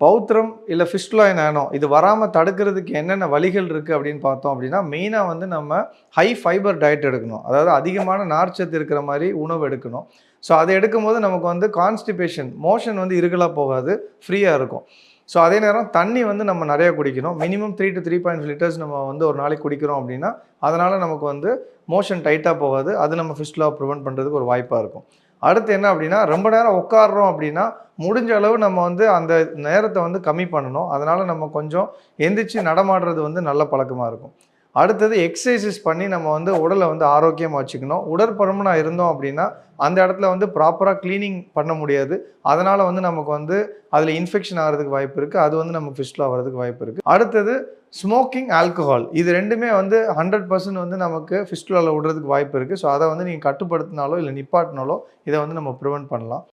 பௌத்திரம் இல்லை ஃபிஸ்டுலா நானோ இது வராமல் தடுக்கிறதுக்கு என்னென்ன வழிகள் இருக்குது அப்படின்னு பார்த்தோம் அப்படின்னா, மெயினாக வந்து நம்ம ஹை ஃபைபர் டயட் எடுக்கணும். அதாவது அதிகமான நார்ச்சத்து இருக்கிற மாதிரி உணவு எடுக்கணும். ஸோ அதை எடுக்கும்போது நமக்கு வந்து கான்ஸ்டிபேஷன் மோஷன் வந்து இருகலாக போகாது, ஃப்ரீயாக இருக்கும். ஸோ அதே நேரம் தண்ணி வந்து நம்ம நிறைய குடிக்கணும். மினிமம் 3 to 3.5 லிட்டர்ஸ் நம்ம வந்து ஒரு நாளைக்கு குடிக்கிறோம் அப்படின்னா, அதனால் நமக்கு வந்து மோஷன் டைட்டாக போகாது. அது நம்ம ஃபிஸ்டுலாவை ப்ரிவென்ட் பண்ணுறதுக்கு ஒரு வாய்ப்பாக இருக்கும். அடுத்து என்ன அப்படின்னா, ரொம்ப நேரம் உட்கார்றோம் அப்படின்னா, முடிஞ்ச அளவு நம்ம வந்து அந்த நேரத்தை வந்து கம்மி பண்ணணும். அதனால் நம்ம கொஞ்சம் எந்திரிச்சு நடமாடுறது வந்து நல்ல பழக்கமாக இருக்கும். அடுத்தது எக்ஸசைஸ் பண்ணி நம்ம வந்து உடலை வந்து ஆரோக்கியமாக வச்சுக்கணும். உடற்பருமனாக இருந்தோம் அப்படின்னா, அந்த இடத்துல வந்து ப்ராப்பராக கிளீனிங் பண்ண முடியாது. அதனால் வந்து நமக்கு வந்து அதில் இன்ஃபெக்ஷன் ஆகிறதுக்கு வாய்ப்பு இருக்குது. அது வந்து நமக்கு ஃபிஸ்டுலா வர்றதுக்கு வாய்ப்பு இருக்குது. அடுத்தது ஸ்மோக்கிங், ஆல்கஹால் இது 2மே வந்து 100% வந்து நமக்கு ஃபிஸ்டுலாவில் விடுறதுக்கு வாய்ப்பு இருக்குது. ஸோ அதை வந்து நீங்கள் கட்டுப்படுத்தினாலோ இல்லை நிப்பாட்டினாலோ இதை வந்து நம்ம ப்ரிவென்ட் பண்ணலாம்.